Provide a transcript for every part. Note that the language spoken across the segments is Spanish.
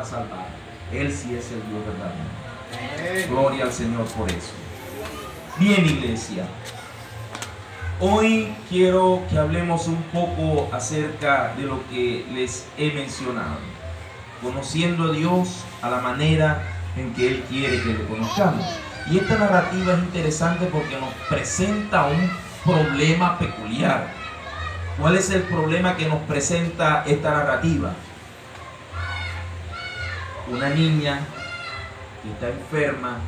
a salvar. Él sí es el Dios verdadero. Gloria al Señor por eso. Bien, iglesia. Hoy quiero que hablemos un poco acerca de lo que les he mencionado. Conociendo a Dios a la manera en que Él quiere que le conozcamos. Y esta narrativa es interesante porque nos presenta un problema peculiar. ¿Cuál es el problema que nos presenta esta narrativa? Una niña que está enferma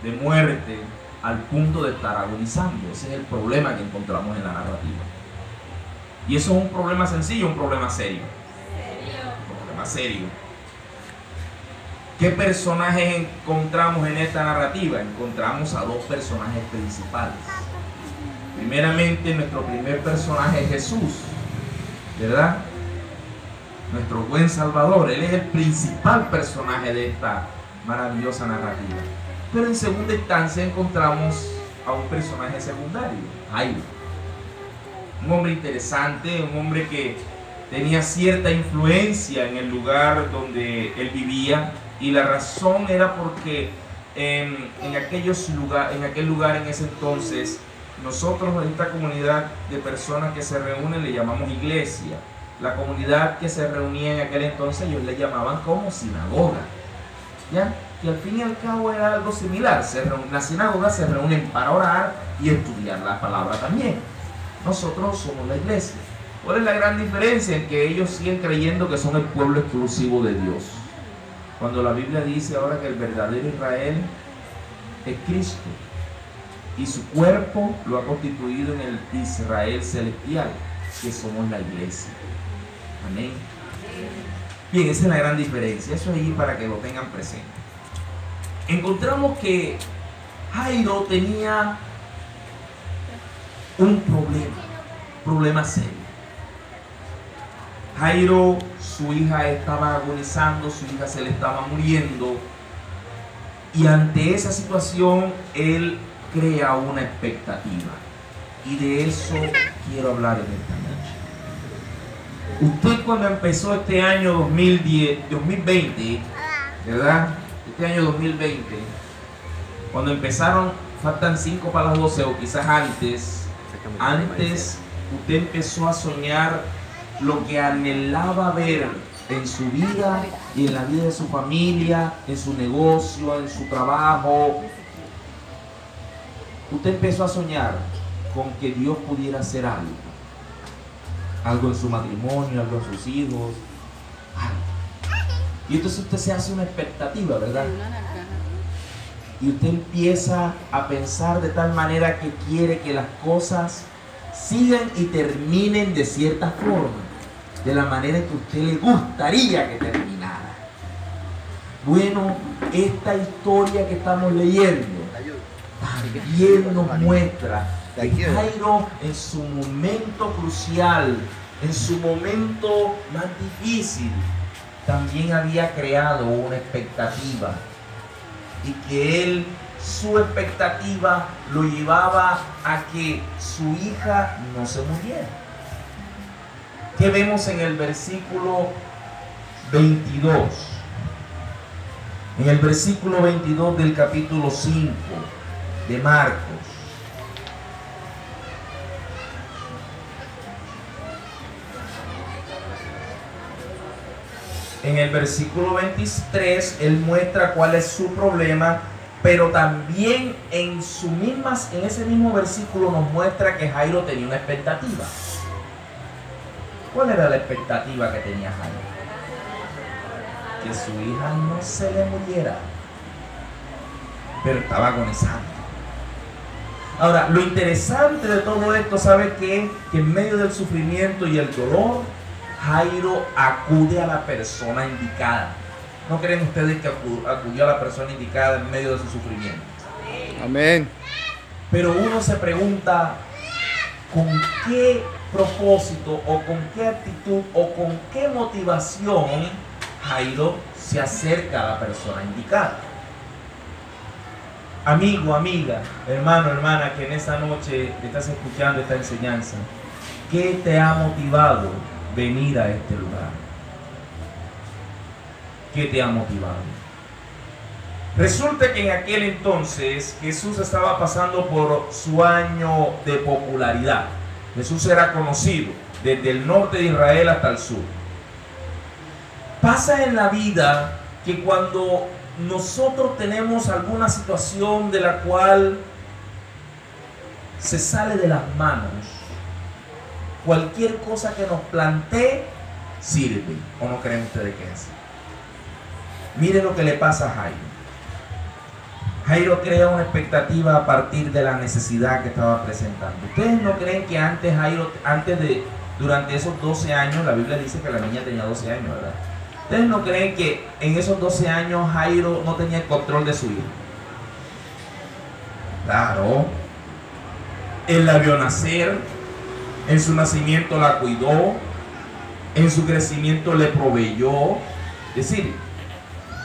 de muerte al punto de estar agonizando. Ese es el problema que encontramos en la narrativa. Y eso es un problema sencillo, un problema serio. Un problema serio. ¿Qué personajes encontramos en esta narrativa? Encontramos a dos personajes principales. Primeramente, nuestro primer personaje es Jesús, ¿verdad? Nuestro buen Salvador. Él es el principal personaje de esta maravillosa narrativa. Pero en segunda instancia encontramos a un personaje secundario, Jairo. Un hombre interesante, un hombre que tenía cierta influencia en el lugar donde él vivía, y la razón era porque en aquel lugar, en ese entonces, nosotros en esta comunidad de personas que se reúnen le llamamos iglesia. La comunidad que se reunía en aquel entonces ellos le llamaban como sinagoga, ¿ya? Y al fin y al cabo era algo similar. Las sinagogas se reúnen para orar y estudiar la palabra también. Nosotros somos la iglesia. ¿Cuál es la gran diferencia? En que ellos siguen creyendo que son el pueblo exclusivo de Dios, cuando la Biblia dice ahora que el verdadero Israel es Cristo y su cuerpo lo ha constituido en el Israel celestial, que somos la iglesia. Amén. Bien, esa es la gran diferencia. Eso es ahí para que lo tengan presente. Encontramos que Jairo tenía un problema serio. Jairo, su hija estaba agonizando, su hija se le estaba muriendo, y ante esa situación él crea una expectativa, y de eso quiero hablar en esta noche. Usted, cuando empezó este año 2020, ¿verdad? Este año 2020, cuando empezaron, faltan 5 para las 12 o quizás antes, usted empezó a soñar lo que anhelaba ver en su vida y en la vida de su familia, en su negocio, en su trabajo. Usted empezó a soñar con que Dios pudiera hacer algo en su matrimonio, algo en sus hijos, algo. Y entonces usted se hace una expectativa, ¿verdad? Y usted empieza a pensar de tal manera que quiere que las cosas sigan y terminen de cierta forma, de la manera que a usted le gustaría que terminara. Bueno, esta historia que estamos leyendo también nos muestra que Jairo, en su momento crucial, en su momento más difícil, también había creado una expectativa, y que su expectativa lo llevaba a que su hija no se muriera. ¿Qué vemos en el versículo 22? En el versículo 22 del capítulo 5 de Marcos. En el versículo 23, él muestra cuál es su problema, pero también en ese mismo versículo nos muestra que Jairo tenía una expectativa. ¿Cuál era la expectativa que tenía Jairo? Que su hija no se le muriera, pero estaba agonizando. Ahora, lo interesante de todo esto, ¿sabe qué? Que en medio del sufrimiento y el dolor, Jairo acude a la persona indicada. ¿No creen ustedes que acudió a la persona indicada en medio de su sufrimiento? Amén. Pero uno se pregunta, ¿con qué propósito o con qué actitud o con qué motivación Jairo se acerca a la persona indicada? Amigo, amiga, hermano, hermana, que en esta noche estás escuchando esta enseñanza, ¿qué te ha motivado venir a este lugar? que te ha motivado. Resulta que en aquel entonces Jesús estaba pasando por su año de popularidad. Jesús era conocido desde el norte de Israel hasta el sur. Pasa en la vida que cuando nosotros tenemos alguna situación de la cual se sale de las manos, cualquier cosa que nos plantee sirve. ¿O no creen ustedes que es así? Miren lo que le pasa a Jairo. Jairo crea una expectativa a partir de la necesidad que estaba presentando. ¿Ustedes no creen que durante esos 12 años, la Biblia dice que la niña tenía 12 años, ¿verdad? ¿Ustedes no creen que en esos 12 años Jairo no tenía el control de su hija? Claro. Él la vio nacer, en su nacimiento la cuidó, en su crecimiento le proveyó. Es decir,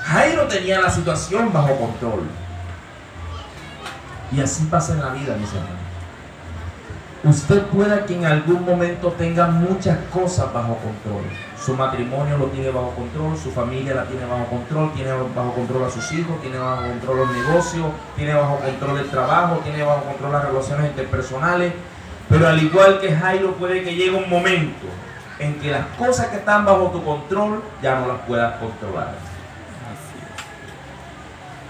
Jairo tenía la situación bajo control. Y así pasa en la vida, mis hermanos. Usted pueda que en algún momento tenga muchas cosas bajo control. Su matrimonio lo tiene bajo control, su familia la tiene bajo control, tiene bajo control a sus hijos, tiene bajo control los negocios, tiene bajo control el trabajo, tiene bajo control las relaciones interpersonales. Pero al igual que Jairo, puede que llegue un momento en que las cosas que están bajo tu control ya no las puedas controlar.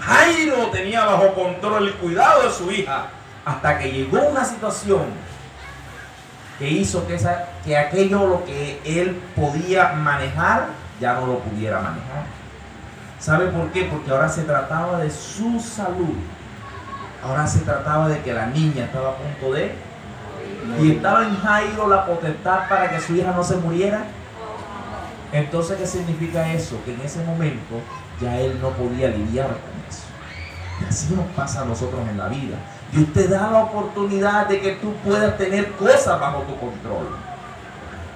Jairo tenía bajo control el cuidado de su hija hasta que llegó una situación que hizo que aquello lo que él podía manejar ya no lo pudiera manejar. ¿Sabe por qué? Porque ahora se trataba de su salud. Ahora se trataba de que la niña estaba a punto de... Y estaba en Jairo la potestad para que su hija no se muriera. Entonces, ¿qué significa eso? Que en ese momento ya él no podía lidiar con eso. Y así nos pasa a nosotros en la vida. Dios te da la oportunidad de que tú puedas tener cosas bajo tu control.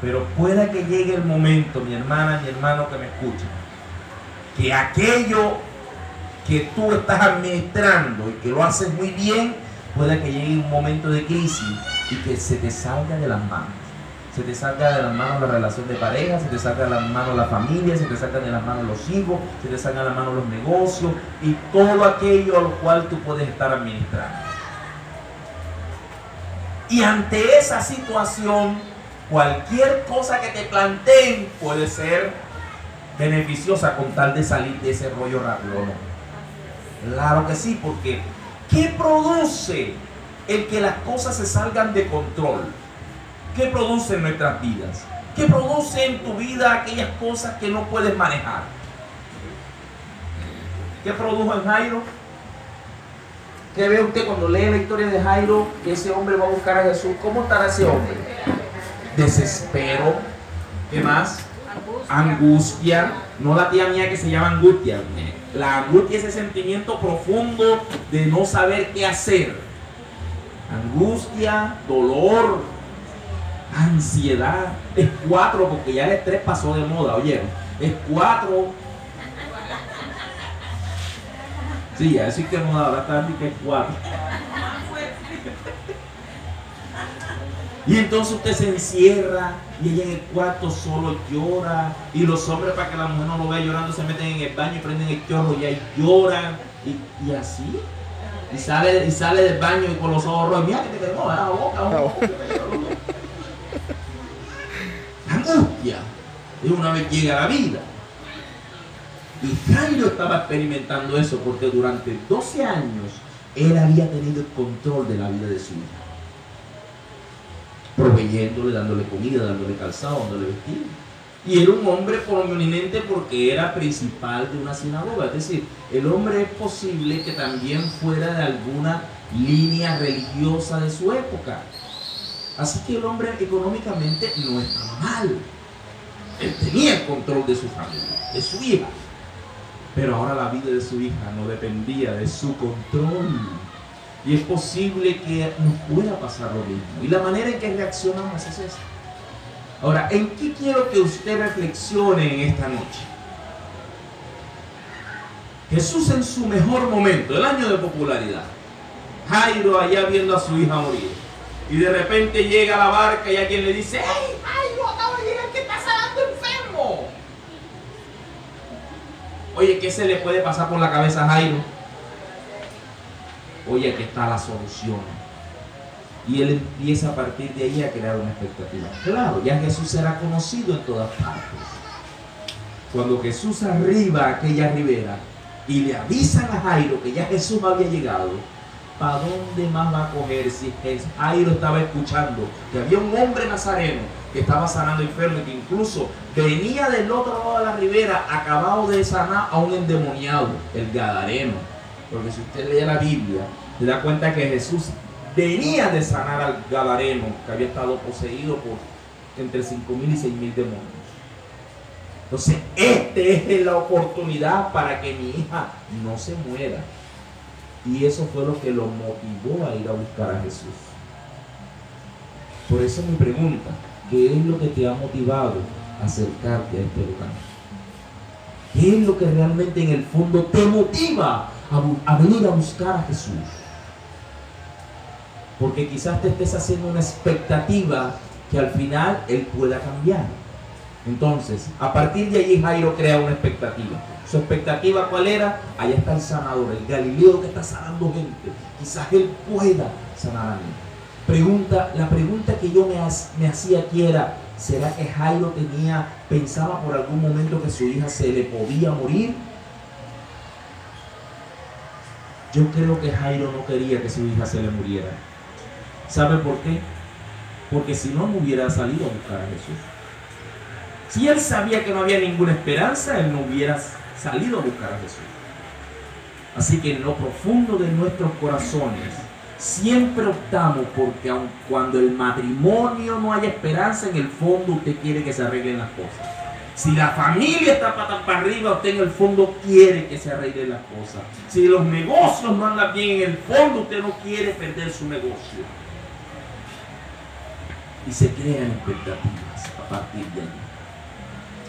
Pero pueda que llegue el momento, mi hermana, mi hermano que me escuchan, que aquello que tú estás administrando y que lo haces muy bien, pueda que llegue un momento de crisis y que se te salga de las manos. Se te salga de las manos la relación de pareja, se te salga de las manos la familia, se te salga de las manos los hijos, se te salga de las manos los negocios y todo aquello a lo cual tú puedes estar administrando. Y ante esa situación, cualquier cosa que te planteen puede ser beneficiosa con tal de salir de ese rollo rápido, ¿no? Claro que sí, porque ¿qué produce el que las cosas se salgan de control? ¿Qué produce en nuestras vidas? ¿Qué produce en tu vida aquellas cosas que no puedes manejar? ¿Qué produjo en Jairo? ¿Qué ve usted cuando lee la historia de Jairo? Que ese hombre va a buscar a Jesús. ¿Cómo estará ese hombre? Desespero. ¿Qué más? Angustia. No la tía mía que se llama angustia. La angustia es ese sentimiento profundo de no saber qué hacer. Angustia, dolor, ansiedad. Es 4 porque ya el estrés pasó de moda, ¿oyeron? Es 4. Sí, así que moda, ahora está que es 4. Y entonces usted se encierra y ella en el cuarto solo llora. Y los hombres, para que la mujer no lo vea llorando, se meten en el baño y prenden el chorro y ahí lloran. Y así. Y sale del baño y con los ojos rojos. Mira que te quedó la boca. Angustia. Y una vez llega la vida. Y Jairo estaba experimentando eso porque durante 12 años él había tenido el control de la vida de su hija. Proveyéndole, dándole comida, dándole calzado, dándole vestido. Y era un hombre prominente porque era principal de una sinagoga. Es decir, el hombre es posible que también fuera de alguna línea religiosa de su época. Así que el hombre económicamente no estaba mal. Él tenía el control de su familia, de su hija. Pero ahora la vida de su hija no dependía de su control. Y es posible que nos pueda pasar lo mismo. Y la manera en que reaccionamos es esta. Ahora, ¿en qué quiero que usted reflexione en esta noche? Jesús en su mejor momento, el año de popularidad. Jairo allá viendo a su hija morir. Y de repente llega a la barca y alguien le dice: ¡Hey, Jairo, acaba de llegar que está sanando enfermo! Oye, ¿qué se le puede pasar por la cabeza a Jairo? Oye, aquí está la solución. Y él empieza a partir de ahí a crear una expectativa. Claro, ya Jesús será conocido en todas partes. Cuando Jesús arriba a aquella ribera y le avisan a Jairo que ya Jesús había llegado, ¿para dónde más va a coger si Jairo estaba escuchando que había un hombre nazareno que estaba sanando enfermos, que incluso venía del otro lado de la ribera acabado de sanar a un endemoniado, el gadareno? Porque si usted lee la Biblia, se da cuenta que Jesús venía de sanar al gadareno que había estado poseído por entre 5.000 y 6.000 demonios. Entonces, esta es la oportunidad para que mi hija no se muera. Y eso fue lo que lo motivó a ir a buscar a Jesús. Por eso mi pregunta, ¿qué es lo que te ha motivado a acercarte a este lugar? ¿Qué es lo que realmente en el fondo te motiva a venir a buscar a Jesús? Porque quizás te estés haciendo una expectativa que al final Él pueda cambiar. Entonces, a partir de allí Jairo crea una expectativa. ¿Su expectativa cuál era? Allá está el sanador, el Galileo que está sanando gente. Quizás Él pueda sanar a mí. La pregunta que yo me hacía aquí era, ¿será que Jairo pensaba por algún momento que su hija se le podía morir? Yo creo que Jairo no quería que su hija se le muriera. ¿Sabe por qué? Porque si no hubiera salido a buscar a Jesús. Si él sabía que no había ninguna esperanza, él no hubiera salido a buscar a Jesús. Así que en lo profundo de nuestros corazones siempre optamos porque aun cuando el matrimonio no haya esperanza, en el fondo usted quiere que se arreglen las cosas. Si la familia está patas para arriba, usted en el fondo quiere que se arreglen las cosas. Si los negocios no andan bien, en el fondo usted no quiere perder su negocio. Y se crean expectativas a partir de allí.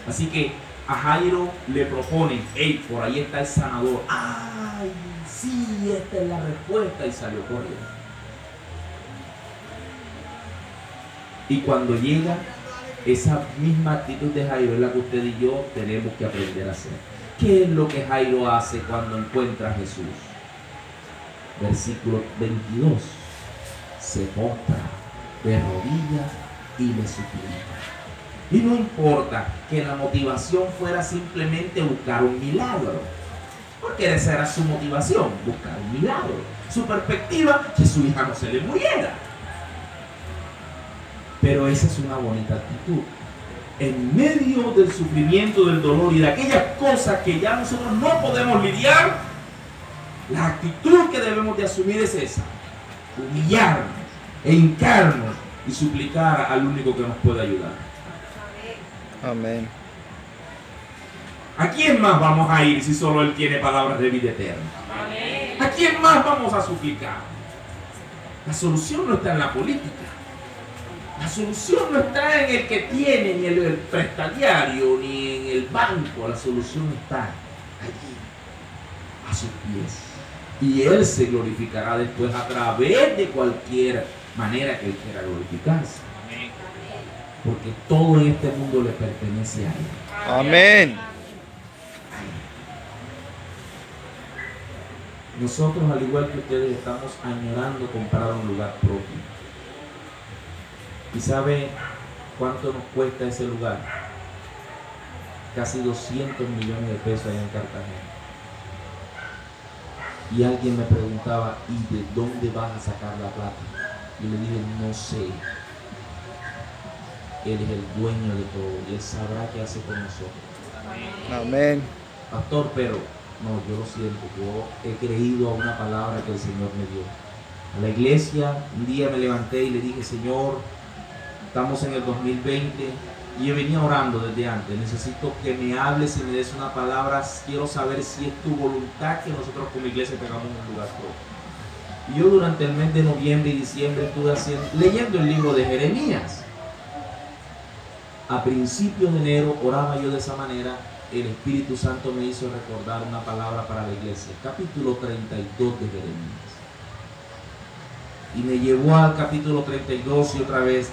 Así que a Jairo le proponen, hey, por ahí está el sanador. Ay, sí, esta es la respuesta. Y salió corriendo. Y cuando llega, esa misma actitud de Jairo es la que usted y yo tenemos que aprender a hacer. ¿Qué es lo que Jairo hace cuando encuentra a Jesús? Versículo 22. Se postra de rodillas y le suplica. Y no importa que la motivación fuera simplemente buscar un milagro, porque esa era su motivación, buscar un milagro. Su perspectiva, que su hija no se le muriera. Pero esa es una bonita actitud. En medio del sufrimiento, del dolor y de aquellas cosas que ya nosotros no podemos lidiar, la actitud que debemos de asumir es esa: humillarnos e hincarnos y suplicar al único que nos puede ayudar. Amén. ¿A quién más vamos a ir si solo Él tiene palabras de vida eterna? Amén. ¿A quién más vamos a suplicar? La solución no está en la política. La solución no está en el que tiene, ni en el prestadiario, ni en el banco. La solución está allí, a sus pies. Y Él se glorificará después a través de cualquier manera que Él quiera glorificarse. Porque todo en este mundo le pertenece a Él. Amén. Nosotros, al igual que ustedes, estamos añorando comprar un lugar propio. ¿Y sabe cuánto nos cuesta ese lugar? Casi 200 millones de pesos allá en Cartagena. Y alguien me preguntaba, ¿y de dónde vas a sacar la plata? Yo le dije, no sé. Él es el dueño de todo y Él sabrá qué hace con nosotros. Amén. Pastor, pero no, yo lo siento, yo he creído a una palabra que el Señor me dio. A la iglesia, un día me levanté y le dije, Señor, estamos en el 2020 y yo venía orando desde antes. Necesito que me hables y me des una palabra. Quiero saber si es tu voluntad que nosotros como iglesia tengamos un lugar propio. Y yo durante el mes de noviembre y diciembre estuve leyendo el libro de Jeremías. A principios de enero oraba yo de esa manera. El Espíritu Santo me hizo recordar una palabra para la iglesia. Capítulo 32 de Jeremías. Y me llevó al capítulo 32 y otra vez.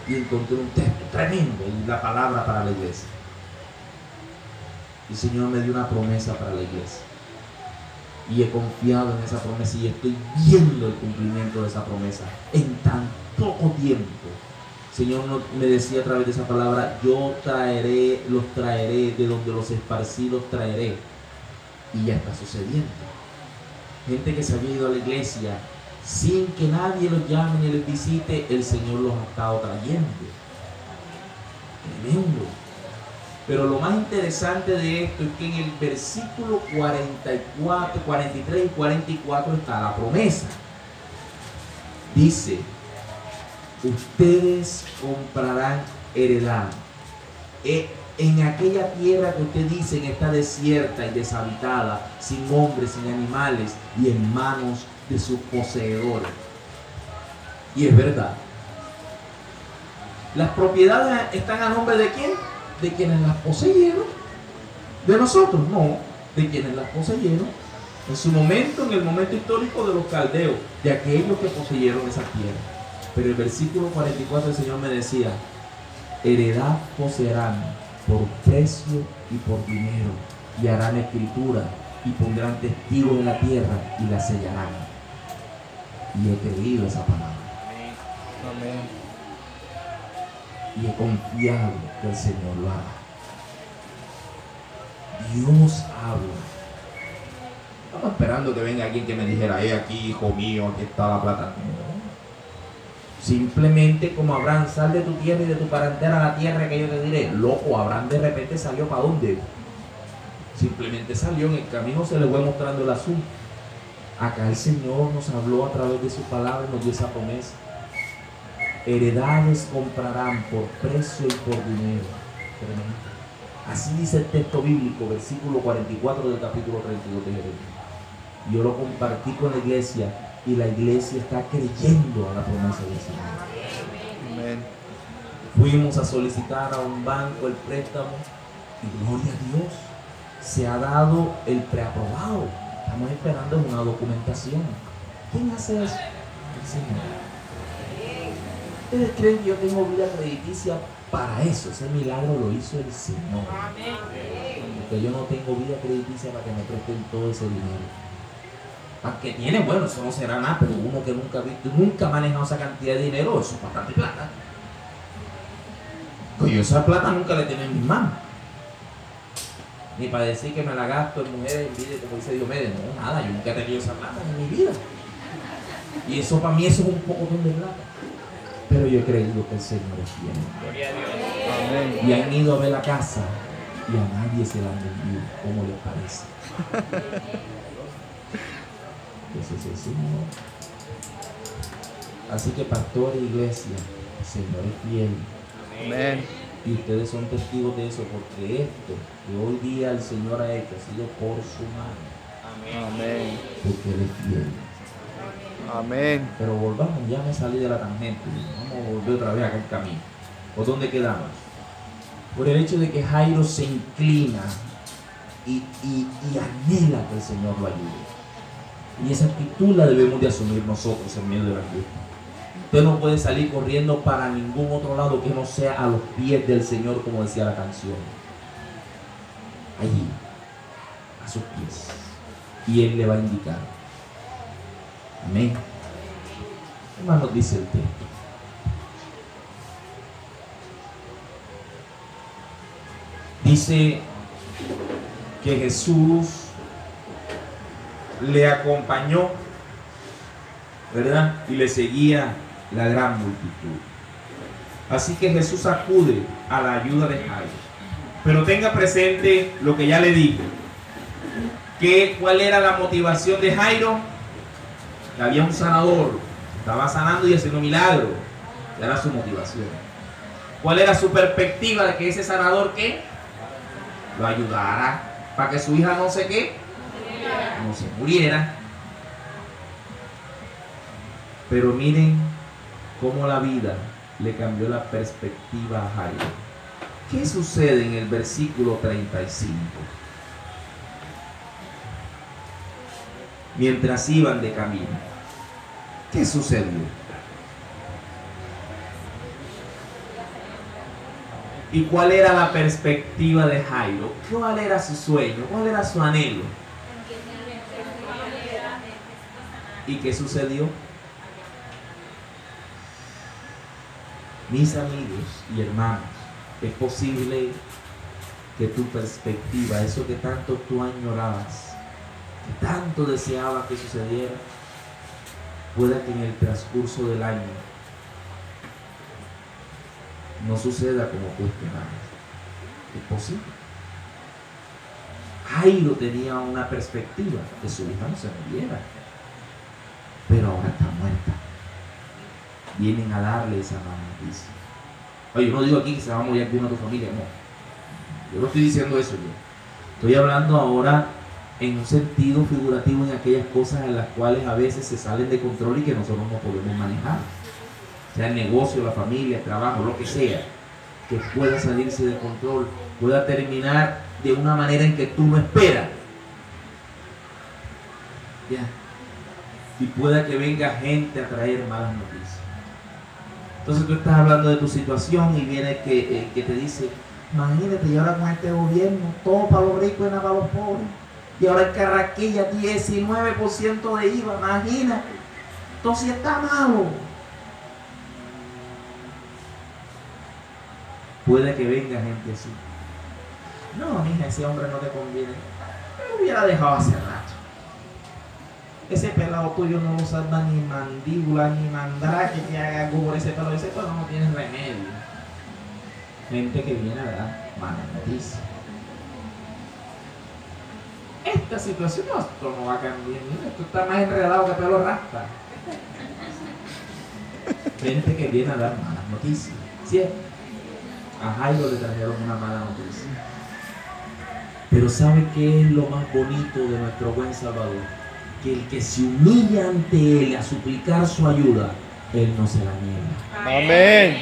Y encontré un texto tremendo y la palabra para la iglesia. El Señor me dio una promesa para la iglesia. Y he confiado en esa promesa y estoy viendo el cumplimiento de esa promesa en tan poco tiempo. El Señor me decía a través de esa palabra: yo los traeré de donde los esparcí, los traeré. Y ya está sucediendo. Gente que se había ido a la iglesia sin que nadie los llame ni les visite, el Señor los ha estado trayendo. Tremendo. Pero lo más interesante de esto es que en el versículo 44, 43 y 44 está la promesa. Dice: ustedes comprarán heredad en aquella tierra que usted dice está desierta y deshabitada, sin hombres, sin animales, y en manos de sus poseedores. Y es verdad. Las propiedades están a nombre ¿de quién? De quienes las poseyeron. De nosotros, no, de quienes las poseyeron en su momento, en el momento histórico de los caldeos, de aquellos que poseyeron esa tierra. Pero el versículo 44 el Señor me decía: heredad poseerán por precio y por dinero, y harán escritura y pondrán testigos en la tierra y la sellarán. Y he creído esa palabra. Amén. Y he confiado que el Señor lo hará. Dios habla. Estaba esperando que venga alguien que me dijera: aquí, hijo mío, aquí está la plata. No. Simplemente como Abraham: sal de tu tierra y de tu parentela a la tierra que yo te diré. Loco, Abraham de repente salió ¿para dónde? Simplemente salió, en el camino se le fue mostrando el asunto. Acá el Señor nos habló a través de su palabra y nos dio esa promesa. Heredades comprarán por precio y por dinero. Tremendo. Así dice el texto bíblico, versículo 44 del capítulo 32 de Jeremías. Yo lo compartí con la iglesia y la iglesia está creyendo a la promesa del Señor. Amén. Fuimos a solicitar a un banco el préstamo y gloria a Dios, se ha dado el preaprobado. Estamos esperando una documentación. ¿Quién hace eso? El Señor. ¿Ustedes creen que yo tengo vida crediticia para eso? Ese milagro lo hizo el Señor. Porque yo no tengo vida crediticia para que me presten todo ese dinero. Aunque tiene, bueno, eso no será nada, pero uno que nunca ha visto, nunca ha manejado esa cantidad de dinero, eso es bastante plata. Pues yo esa plata nunca la he tenido en mis manos. Ni para decir que me la gasto en mujeres, en vida, como dice Diomedes. No, nada, yo nunca he tenido esa plata en mi vida. Y eso para mí eso es un poco de plata. Pero yo he creído que el Señor es fiel. Gloria a Dios. Amén. Y han ido a ver la casa y a nadie se la han vendido. ¿Cómo les parece? Ese es el Señor. Así que pastor e iglesia, el Señor es fiel. Amén. Y ustedes son testigos de eso, porque esto que hoy día el Señor ha hecho ha sido por su mano. Amén. Porque Él es fiel. Amén. Pero volvamos, ya me salí de la tangente. Vamos a volver otra vez a aquel camino. ¿Por dónde quedamos? Por el hecho de que Jairo se inclina y anhela que el Señor lo ayude. Y esa actitud la debemos de asumir nosotros en medio de la angustia. Usted no puede salir corriendo para ningún otro lado que no sea a los pies del Señor, como decía la canción. Allí, a sus pies. Y Él le va a indicar. Amén. ¿Qué más nos dice el texto? Dice que Jesús le acompañó, ¿verdad? Y le seguía la gran multitud. Así que Jesús acude a la ayuda de Jairo. Pero tenga presente lo que ya le dije. ¿Cuál era la motivación de Jairo? Que había un sanador, estaba sanando y haciendo milagros. Era su motivación. ¿Cuál era su perspectiva de que ese sanador qué? Lo ayudara para que su hija no se muriera. Pero miren cómo la vida le cambió la perspectiva a Jairo. ¿Qué sucede en el versículo 35? Mientras iban de camino, ¿qué sucedió? ¿Y cuál era la perspectiva de Jairo? ¿Cuál era su sueño? ¿Cuál era su anhelo? ¿Y qué sucedió? Mis amigos y hermanos, es posible que tu perspectiva, eso que tanto tú añorabas, que tanto deseabas que sucediera, pueda que en el transcurso del año no suceda como tú esperabas. Es posible. Jairo tenía una perspectiva que su hija no se muriera, pero ahora está muerta. Vienen a darle esa mala noticia. Oye, yo no digo aquí que se va a morir alguna de tu familia, no. Yo no estoy diciendo eso yo. Estoy hablando ahora en un sentido figurativo en aquellas cosas en las cuales a veces se salen de control y que nosotros no podemos manejar. Sea el negocio, la familia, el trabajo, lo que sea, que pueda salirse de control, pueda terminar de una manera en que tú no esperas. Ya. Y pueda que venga gente a traer malas noticias. Entonces tú estás hablando de tu situación y viene que te dice, imagínate, y ahora con este gobierno, todo para los ricos y nada para los pobres. Y ahora en Carraquilla 19% de IVA, imagínate. Entonces está malo. Puede que venga gente así. No, mija, ese hombre no te conviene. Me lo hubiera dejado hace rato. Ese pelado tuyo no lo salva ni mandíbula, ni mandrá que te haga algo por ese pelo. Ese pelo no tiene remedio. Gente que viene a dar malas noticias. Esta situación, no, esto no va a cambiar. Mira, esto está más enredado que pelo rasta. Gente que viene a dar malas noticias. ¿Cierto? A Jairo le trajeron una mala noticia. Pero ¿sabe qué es lo más bonito de nuestro buen Salvador? Que el que se humilla ante Él a suplicar su ayuda, Él no se la niega. Amén.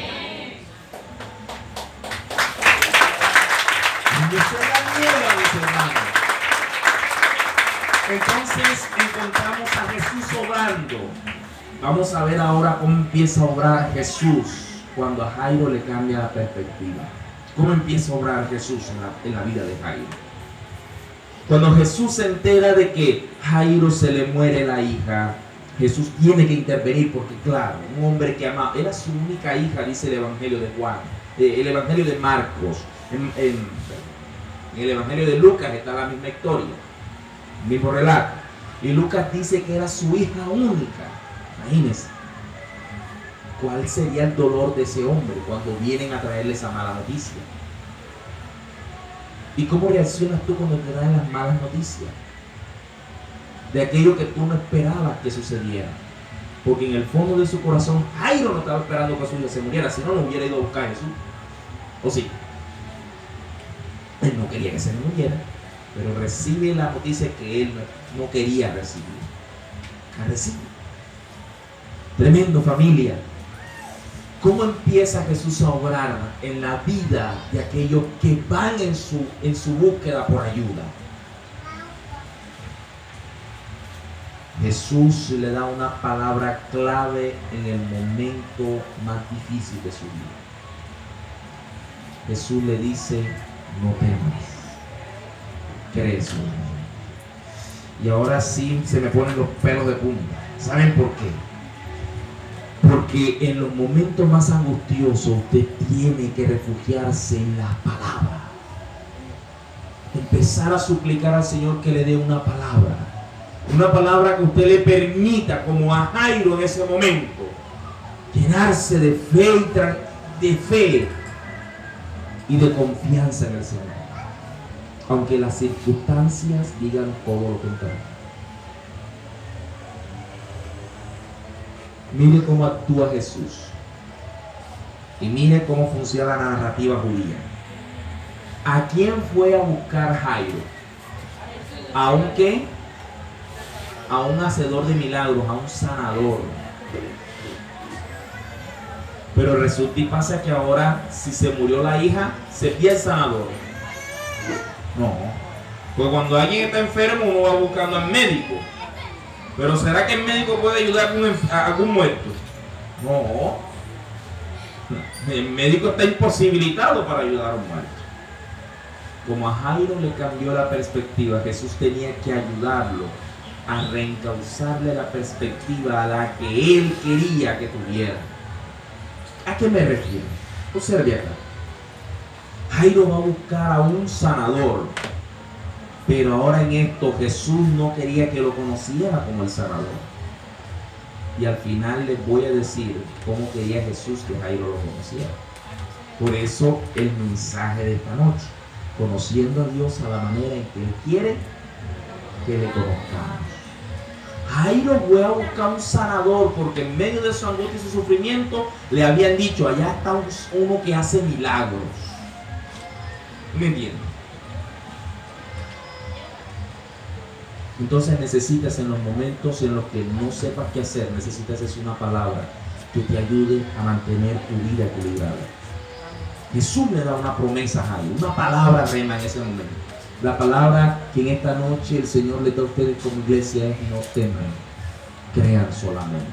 No se la niega, mis hermanos. Entonces encontramos a Jesús obrando. Vamos a ver ahora cómo empieza a obrar Jesús cuando a Jairo le cambia la perspectiva. ¿Cómo empieza a obrar Jesús en la vida de Jairo? Cuando Jesús se entera de que Jairo se le muere la hija, Jesús tiene que intervenir porque, claro, un hombre que amaba, era su única hija, dice el Evangelio de Juan, el Evangelio de Marcos, en el Evangelio de Lucas está la misma historia, el mismo relato. Y Lucas dice que era su hija única. Imagínense. ¿Cuál sería el dolor de ese hombre cuando vienen a traerle esa mala noticia? ¿Y cómo reaccionas tú cuando te dan las malas noticias? De aquello que tú no esperabas que sucediera. Porque en el fondo de su corazón, Jairo no estaba esperando que su hija se muriera, si no, no hubiera ido a buscar a Jesús. ¿O sí? Él no quería que se muriera, pero recibe la noticia que él no quería recibir. La recibe. Tremendo, familia. ¿Cómo empieza Jesús a obrar en la vida de aquellos que van en su búsqueda por ayuda? Jesús le da una palabra clave en el momento más difícil de su vida. Jesús le dice, no temas, crees. Y ahora sí se me ponen los pelos de punta. ¿Saben por qué? Porque en los momentos más angustiosos usted tiene que refugiarse en la palabra. Empezar a suplicar al Señor que le dé una palabra. Una palabra que usted le permita, como a Jairo en ese momento, llenarse de fe y de confianza en el Señor. Aunque las circunstancias digan todo lo contrario. Mire cómo actúa Jesús y mire cómo funciona la narrativa judía. ¿A quién fue a buscar Jairo? ¿A un qué? A un hacedor de milagros, a un sanador. Pero resulta y pasa que ahora, si se murió la hija, se pierde el sanador. No, pues cuando alguien está enfermo uno va buscando al médico. Pero ¿será que el médico puede ayudar a algún muerto? No. El médico está imposibilitado para ayudar a un muerto. Como a Jairo le cambió la perspectiva, Jesús tenía que ayudarlo a reencauzarle la perspectiva a la que él quería que tuviera. ¿A qué me refiero? Observe acá. Jairo va a buscar a un sanador, pero ahora en esto Jesús no quería que lo conociera como el sanador. Y al final les voy a decir cómo quería Jesús que Jairo lo conociera. Por eso el mensaje de esta noche: conociendo a Dios a la manera en que Él quiere que le conozcamos. Jairo fue a buscar un sanador porque en medio de su angustia y su sufrimiento le habían dicho: allá está uno que hace milagros. ¿Me entienden? Entonces necesitas, en los momentos en los que no sepas qué hacer, necesitas una palabra que te ayude a mantener tu vida equilibrada. Jesús le da una promesa a Jairo, una palabra rema en ese momento. La palabra que en esta noche el Señor le da a ustedes como iglesia es: no teman, crean solamente.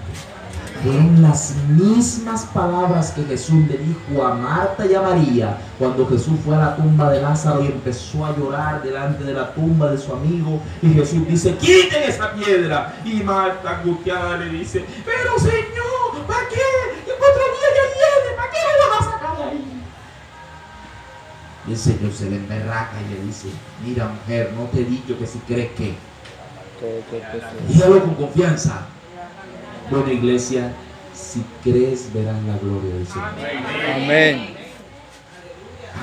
Fueron las mismas palabras que Jesús le dijo a Marta y a María cuando Jesús fue a la tumba de Lázaro y empezó a llorar delante de la tumba de su amigo. Y Jesús dice: quiten esa piedra. Y Marta, angustiada, le dice: pero Señor, ¿para qué? En 4 días ya viene, ¿para qué lo van a sacar de ahí? Y el Señor se le emberraca y le dice: mira, mujer, no te he dicho que si crees que. Dígalo con confianza. Bueno, iglesia, si crees verás la gloria del Señor. Amén.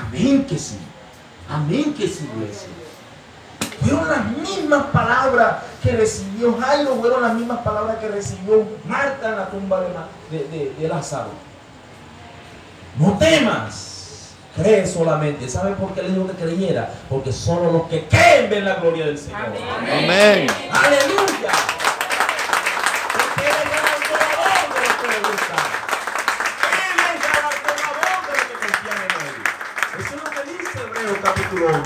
Amén que sí. Amén que sí, iglesia. Fueron las mismas palabras que recibió Jairo, fueron las mismas palabras que recibió Marta en la tumba de Lázaro. No temas, cree solamente. ¿Saben por qué le dijo que creyera? Porque solo los que creen ven la gloria del Señor. Amén. Aleluya. Capítulo 11,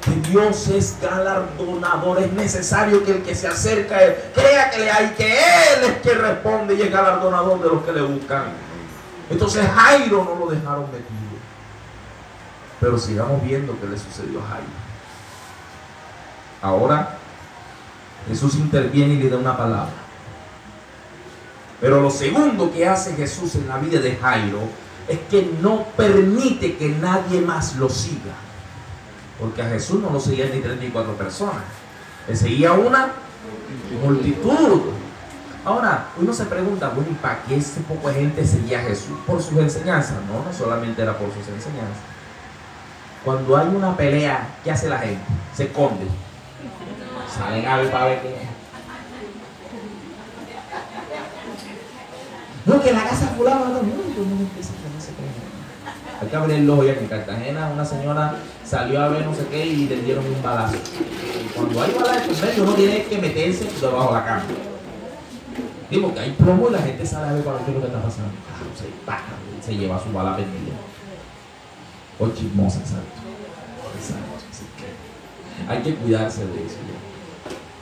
que Dios es galardonador. Es necesario que el que se acerca a Él crea que le hay, que Él es quien responde y es galardonador de los que le buscan. Entonces Jairo no lo dejaron metido. Pero sigamos viendo qué le sucedió a Jairo. Ahora Jesús interviene y le da una palabra. Pero lo segundo que hace Jesús en la vida de Jairo es que no permite que nadie más lo siga. Porque a Jesús no lo seguían ni 34 personas. Le seguía una multitud. Ahora, uno se pregunta: bueno, ¿y para qué ese poco de gente seguía a Jesús? ¿Por sus enseñanzas? No, no solamente era por sus enseñanzas. Cuando hay una pelea, ¿qué hace la gente? Se esconde. Salen a ver para ver qué es. No, que la casa fulana, no, hay que abrir el ojo. Ya que en Cartagena una señora salió a ver no sé qué y le dieron un balazo. Y cuando hay balazo en medio, uno tiene que meterse debajo de la cama. Digo que hay plomo y la gente sale a ver para qué es lo que está pasando. Se lleva su bala perdida. O chismosa, exacto. Hay que cuidarse de eso.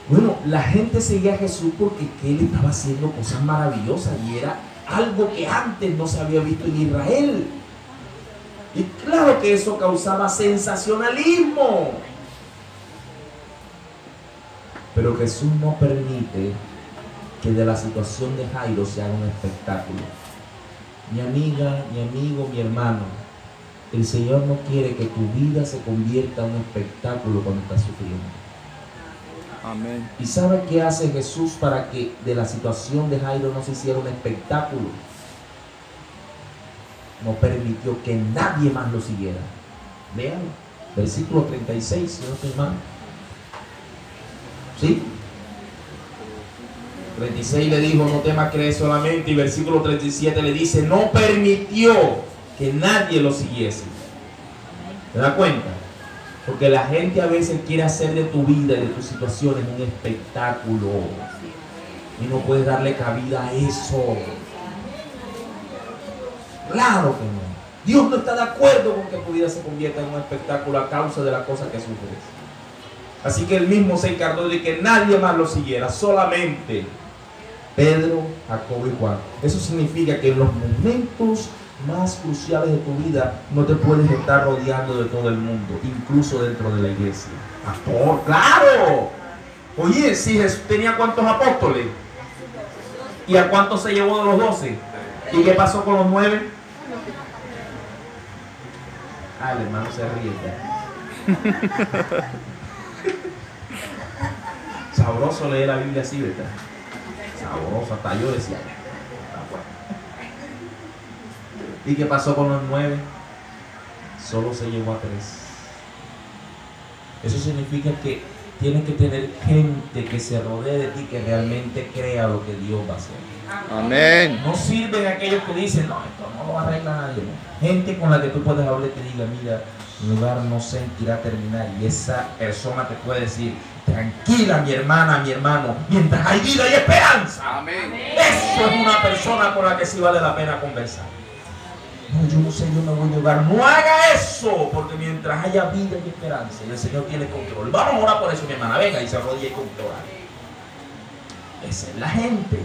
Bueno, la gente seguía a Jesús porque Él estaba haciendo cosas maravillosas y era algo que antes no se había visto en Israel. Y claro que eso causaba sensacionalismo. Pero Jesús no permite que de la situación de Jairo se haga un espectáculo. Mi amiga, mi amigo, mi hermano, el Señor no quiere que tu vida se convierta en un espectáculo cuando estás sufriendo. Amén. ¿Y sabe qué hace Jesús para que de la situación de Jairo no se hiciera un espectáculo? No permitió que nadie más lo siguiera. Vean, versículo 36, si no estoy mal. ¿Sí? 36 le dijo: no temas, cree solamente. Y versículo 37 le dice: no permitió que nadie lo siguiese. ¿Te das cuenta? Porque la gente a veces quiere hacer de tu vida y de tus situaciones un espectáculo. Y no puedes darle cabida a eso. Claro que no. Dios no está de acuerdo con que tu vida se convierta en un espectáculo a causa de las cosas que sufres. Así que Él mismo se encargó de que nadie más lo siguiera, solamente Pedro, Jacobo y Juan. Eso significa que en los momentos más cruciales de tu vida, no te puedes estar rodeando de todo el mundo, incluso dentro de la iglesia. Pastor, claro. Oye, si Jesús tenía ¿cuántos apóstoles? ¿Y a cuántos se llevó de los 12? ¿Y qué pasó con los 9? Ah, el hermano se ríe. Sabroso leer la Biblia así, ¿verdad? Sabroso, hasta yo decía. ¿Y qué pasó con los 9? Solo se llevó a 3. Eso significa que tienes que tener gente que se rodee de ti, que realmente crea lo que Dios va a hacer. Amén. No sirven aquellos que dicen, no, esto no lo arregla nadie. No. Gente con la que tú puedes hablar y te diga, mira, mi lugar no sé en qué irá a terminar. Y esa persona te puede decir, tranquila mi hermana, mi hermano, mientras hay vida y esperanza. Amén. Eso es una persona con la que sí vale la pena conversar. No, yo no sé, yo me voy a hogar. No haga eso, porque mientras haya vida y esperanza, y el Señor tiene control. Vamos a orar por eso, mi hermana. Venga y se arrodilla y controla. Esa es la gente.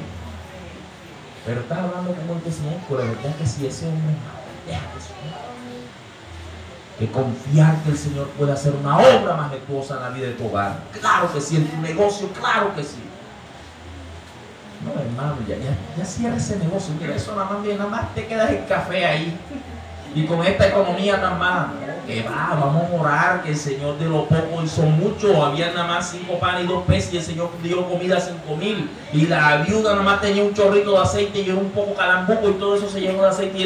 Pero estás hablando como el Señor, la verdad que si ese hombre es malo, deja eso. Que confiar que el Señor puede hacer una obra majestuosa en la vida de tu hogar. Claro que sí, en tu negocio, claro que sí. No, hermano, ya cierra ese negocio. Mira, eso nada más te quedas el café ahí. Y con esta economía nada más, que va, vamos a orar, que el Señor de lo poco hizo mucho. Había nada más 5 panes y 2 peces y el Señor dio comida a 5,000. Y la viuda nada más tenía un chorrito de aceite y era un poco calambuco y todo eso se llenó de aceite.